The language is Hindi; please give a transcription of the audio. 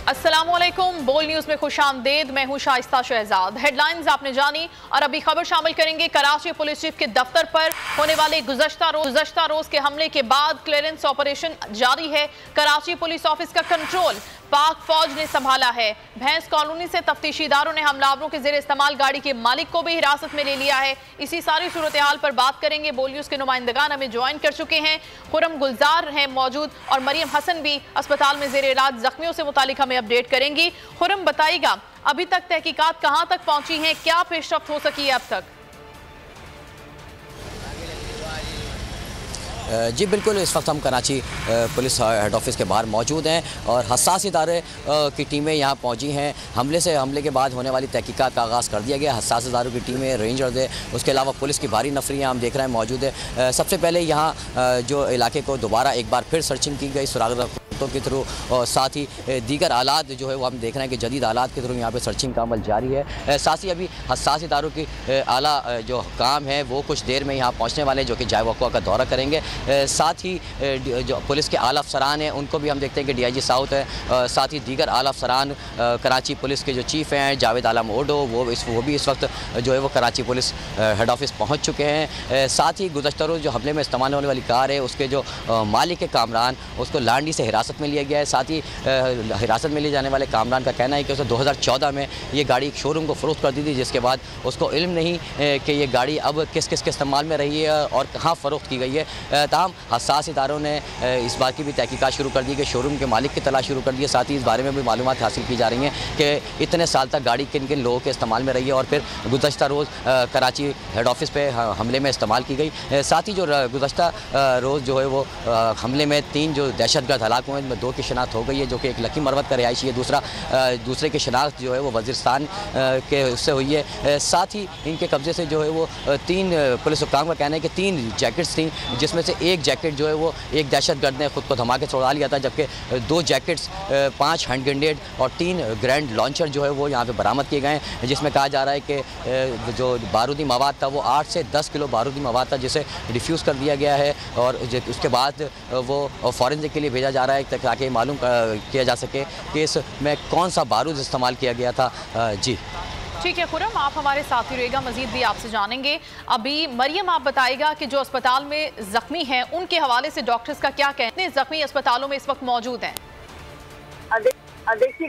अस्सलामुअलैकुम, बोल न्यूज में खुशामदीद। मैं हूं शाइस्ता शहजाद। हेडलाइंस आपने जानी और अभी खबर शामिल करेंगे। कराची पुलिस चीफ के दफ्तर पर होने वाले गुज़श्ता रोज के हमले के बाद क्लियरेंस ऑपरेशन जारी है। कराची पुलिस ऑफिस का कंट्रोल पाक फौज ने संभाला है। भैंस कॉलोनी से तफ्तीशी इदारों ने हमलावरों के जेर इस्तेमाल गाड़ी के मालिक को भी हिरासत में ले लिया है। इसी सारी सूरत हाल पर बात करेंगे। बोल न्यूज के नुमाइंदगान हमें ज्वाइन कर चुके हैं। खुरम गुलजार हैं मौजूद और मरियम हसन भी अस्पताल में जेर इलाज जख्मियों से मुतालिक हमें अपडेट करेंगी। खुरम, बताइएगा अभी तक तहकीकात कहां तक पहुंची हैं, क्या पेशरफ्त हो सकी है अब तक? जी बिल्कुल, इस वक्त हम कराची पुलिस हेड ऑफिस के बाहर मौजूद हैं और हसास इदारे की टीमें यहाँ पहुँची हैं। हमले के बाद होने वाली तहकीकात का आगाज़ कर दिया गया। हसास इदारों की टीमें, रेंजर्स है, उसके अलावा पुलिस की भारी नफरियाँ हम देख रहे हैं मौजूद है। सबसे पहले यहाँ जो इलाके को दोबारा एक बार फिर सर्चिंग की गई सुराग के थ्रू, और साथ ही दीगर आलात जो है वो हम देख रहे हैं कि जदीद आलात के थ्रू यहाँ पे सर्चिंग का अमल जारी है। साथ ही अभी हसास इदारों की आला जो काम है वो कुछ देर में यहाँ पहुँचने वाले हैं, जो कि जाए वक़्वा का दौरा करेंगे। साथ ही जो पुलिस के आला अफसरान हैं उनको भी हम देखते हैं कि DIG साउथ है, साथ ही दीगर आला अफसरान कराची पुलिस के जो चीफ़ हैं जावेद आलम ओडो, वो भी इस वक्त जो है वो कराची पुलिस हेड ऑफिस पहुँच चुके हैं। साथ ही गुज़श्ता रोज़ जो हमले में इस्तेमाल होने वाली कार है उसके जो मालिक के कामरान, उसको लांडी से हिरासत में लिया गया है। साथ ही हिरासत में लिए जाने वाले कामरान का कहना है कि उसने 2014 में ये गाड़ी एक शोरूम को फ़रोख्त कर दी थी, जिसके बाद उसको इल्म नहीं कि ये गाड़ी अब किस किस के इस्तेमाल में रही है और कहाँ फ़रोख्त की गई है। ताहम हसास इदारों ने इस बात की भी तहकीकात शुरू कर दी कि शोरूम के मालिक की तलाश शुरू कर दी है। साथ ही इस बारे में भी मालूमात हासिल की जा रही हैं कि इतने साल तक गाड़ी किन किन लोगों के इस्तेमाल में रही है और फिर गुज़श्ता रोज़ कराची हेड ऑफिस पे हमले में इस्तेमाल की गई। साथ ही जो गुज़श्ता रोज़ जो है वो हमले में 3 जो दहशतगर्द हलाक हुए, इनमें 2 की शनाख्त हो गई है, जो कि एक लकी मरवत का रिहायशी है, दूसरे की शनाख्त जो है वो वज़ीरस्तान के उससे हुई है। साथ ही इनके कब्ज़े से जो है वो 3 पुलिस हुक्काम का कहना है कि 3 जैकेट्स थी, जिसमें से एक जैकेट जो है वो एक दहशतगर्द ने ख़ुद को धमाके से उड़ा लिया था, जबकि 2 जैकेट्स, 5 हैंड ग्रेनेड और 3 ग्रैंड लॉन्चर जो है वो यहाँ पे बरामद किए गए हैं, जिसमें कहा जा रहा है कि जो बारूदी मवाद था वो 8 से 10 किलो बारूदी मवाद था, जिसे डिफ्यूज़ कर दिया गया है और उसके बाद वो फॉरेंसिक के लिए भेजा जा रहा है ताकि मालूम किया जा सके कि इसमें कौन सा बारूद इस्तेमाल किया गया था। जी ठीक है खुरम, आप हमारे साथ ही रहेगा, मजीद भी आपसे जानेंगे। अभी मरियम, आप बताएगा कि जो अस्पताल में जख्मी हैं उनके हवाले से डॉक्टर्स का क्या कहते हैं, जख्मी अस्पतालों में इस वक्त मौजूद हैं? देखिए